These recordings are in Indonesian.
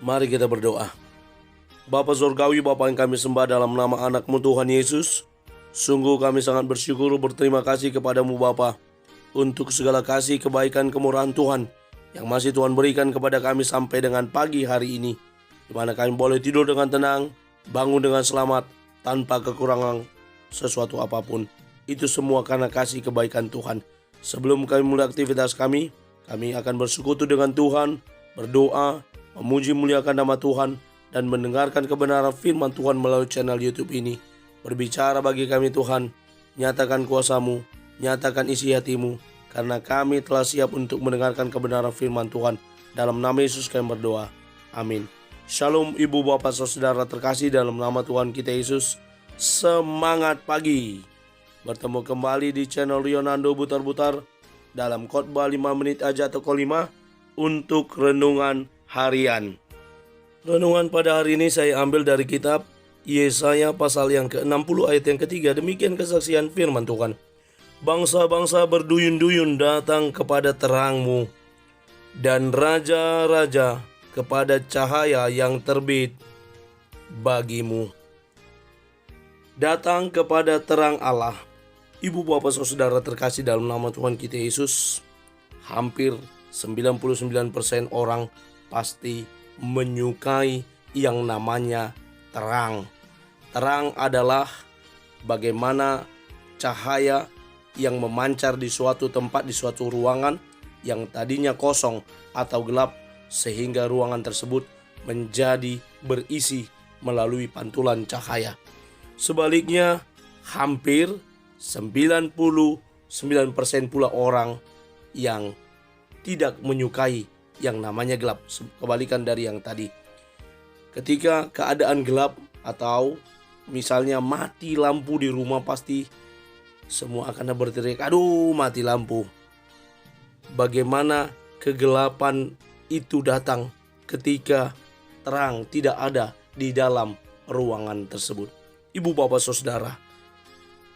Mari kita berdoa. Bapa Surgawi, Bapa yang kami sembah dalam nama anak-Mu Tuhan Yesus, sungguh kami sangat bersyukur berterima kasih kepadamu Bapa untuk segala kasih, kebaikan, kemurahan Tuhan yang masih Tuhan berikan kepada kami sampai dengan pagi hari ini, di mana kami boleh tidur dengan tenang, bangun dengan selamat, tanpa kekurangan sesuatu apapun. Itu semua karena kasih kebaikan Tuhan. Sebelum kami mulai aktivitas kami akan bersekutu dengan Tuhan, berdoa, memuji muliakan nama Tuhan, dan mendengarkan kebenaran firman Tuhan melalui channel YouTube ini. Berbicara bagi kami Tuhan, nyatakan kuasa-Mu, nyatakan isi hati-Mu, karena kami telah siap untuk mendengarkan kebenaran firman Tuhan. Dalam nama Yesus kami berdoa. Amin. Shalom ibu bapak saudara terkasih dalam nama Tuhan kita Yesus. Semangat pagi. Bertemu kembali di channel Rionando Butar-Butar dalam khotbah 5 menit aja atau 5 untuk renungan harian. Renungan pada hari ini saya ambil dari kitab Yesaya pasal yang ke-60 ayat yang ketiga. Demikian kesaksian firman Tuhan. Bangsa-bangsa berduyun-duyun datang kepada terang-Mu, dan raja-raja kepada cahaya yang terbit bagi-Mu. Datang kepada terang Allah. Ibu bapak saudara terkasih dalam nama Tuhan kita Yesus, hampir 99% orang pasti menyukai yang namanya terang. Terang adalah bagaimana cahaya yang memancar di suatu tempat, di suatu ruangan yang tadinya kosong atau gelap, sehingga ruangan tersebut menjadi berisi melalui pantulan cahaya. Sebaliknya, hampir 99% pula orang yang tidak menyukai yang namanya gelap, kebalikan dari yang tadi. Ketika keadaan gelap atau misalnya mati lampu di rumah, pasti semua akan berteriak, aduh mati lampu. Bagaimana kegelapan itu datang ketika terang tidak ada di dalam ruangan tersebut. Ibu bapak saudara,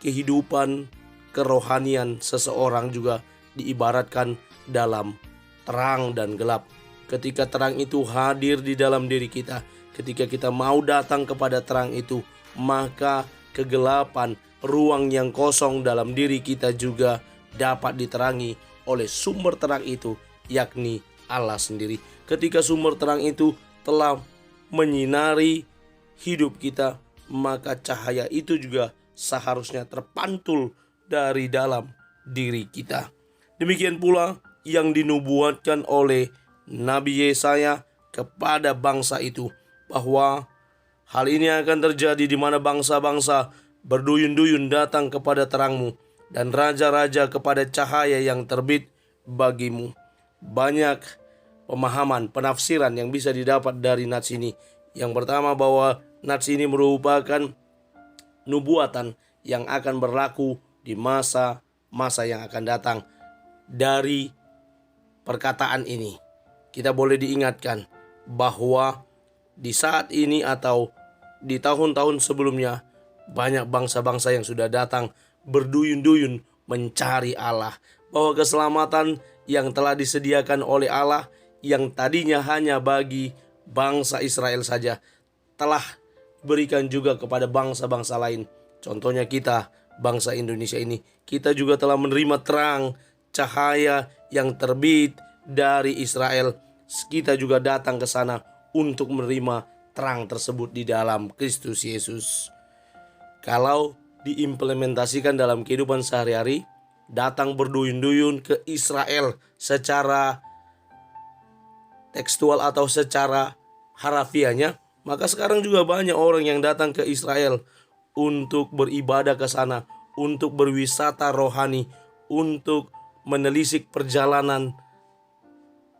kehidupan kerohanian seseorang juga diibaratkan dalam terang dan gelap. Ketika terang itu hadir di dalam diri kita, ketika kita mau datang kepada terang itu, maka kegelapan, ruang yang kosong dalam diri kita juga dapat diterangi oleh sumber terang itu, yakni Allah sendiri. Ketika sumber terang itu telah menyinari hidup kita, maka cahaya itu juga seharusnya terpantul dari dalam diri kita. Demikian pula yang dinubuatkan oleh Nabi Yesaya kepada bangsa itu, bahwa hal ini akan terjadi di mana bangsa-bangsa berduyun-duyun datang kepada terang-Mu, dan raja-raja kepada cahaya yang terbit bagi-Mu. Banyak pemahaman, penafsiran yang bisa didapat dari nats ini. Yang pertama, bahwa nats ini merupakan nubuatan yang akan berlaku di masa-masa yang akan datang. Dari perkataan ini, kita boleh diingatkan bahwa di saat ini atau di tahun-tahun sebelumnya, banyak bangsa-bangsa yang sudah datang berduyun-duyun mencari Allah. Bahwa keselamatan yang telah disediakan oleh Allah, yang tadinya hanya bagi bangsa Israel saja, telah berikan juga kepada bangsa-bangsa lain. Contohnya kita, bangsa Indonesia ini, kita juga telah menerima terang, cahaya yang terbit dari Israel. Kita juga datang ke sana untuk menerima terang tersebut di dalam Kristus Yesus. Kalau diimplementasikan dalam kehidupan sehari-hari, datang berduyun-duyun ke Israel secara tekstual atau secara harafiahnya, maka sekarang juga banyak orang yang datang ke Israel untuk beribadah ke sana, untuk berwisata rohani, untuk menelisik perjalanan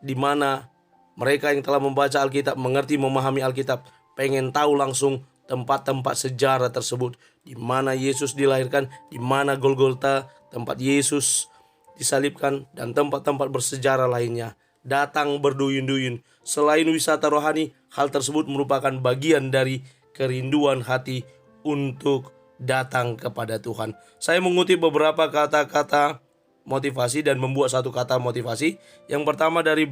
di mana mereka yang telah membaca Alkitab, mengerti, memahami Alkitab, pengen tahu langsung tempat-tempat sejarah tersebut, di mana Yesus dilahirkan, di mana Golgota, tempat Yesus disalibkan, dan tempat-tempat bersejarah lainnya. Datang berduyun-duyun. Selain wisata rohani, hal tersebut merupakan bagian dari kerinduan hati untuk datang kepada Tuhan. Saya mengutip beberapa kata-kata motivasi dan membuat satu kata motivasi. Yang pertama dari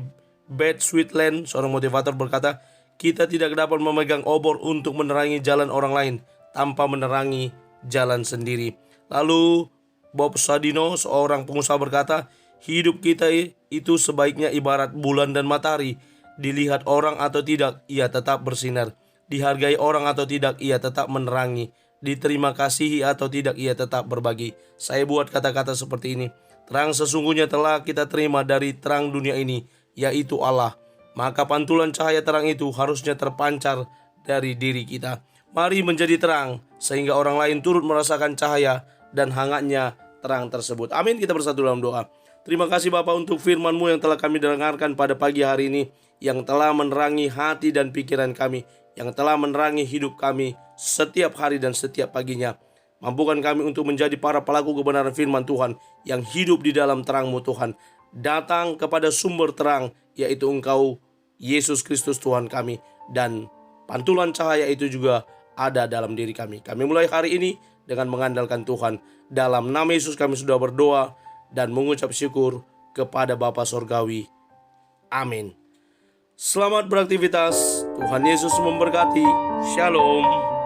Beth Sweetland, seorang motivator, berkata, Kita tidak dapat memegang obor untuk menerangi jalan orang lain tanpa menerangi jalan sendiri. Lalu Bob Sadino, seorang pengusaha, berkata, hidup kita itu sebaiknya ibarat bulan dan matahari. Dilihat orang atau tidak, ia tetap bersinar. Dihargai orang atau tidak, ia tetap menerangi. Diterima kasihi atau tidak, ia tetap berbagi. Saya buat kata-kata seperti ini. Terang sesungguhnya telah kita terima dari terang dunia ini, yaitu Allah. Maka pantulan cahaya terang itu harusnya terpancar dari diri kita. Mari menjadi terang, sehingga orang lain turut merasakan cahaya dan hangatnya terang tersebut. Amin. Kita bersatu dalam doa. Terima kasih Bapa untuk firman-Mu yang telah kami dengarkan pada pagi hari ini, yang telah menerangi hati dan pikiran kami, yang telah menerangi hidup kami setiap hari dan setiap paginya. Mampukan kami untuk menjadi para pelaku kebenaran firman Tuhan yang hidup di dalam terang-Mu Tuhan. Datang kepada sumber terang, yaitu Engkau, Yesus Kristus Tuhan kami, dan pantulan cahaya itu juga ada dalam diri kami. Kami mulai hari ini dengan mengandalkan Tuhan. Dalam nama Yesus kami sudah berdoa dan mengucap syukur kepada Bapa Sorgawi. Amin. Selamat beraktivitas. Tuhan Yesus memberkati. Shalom.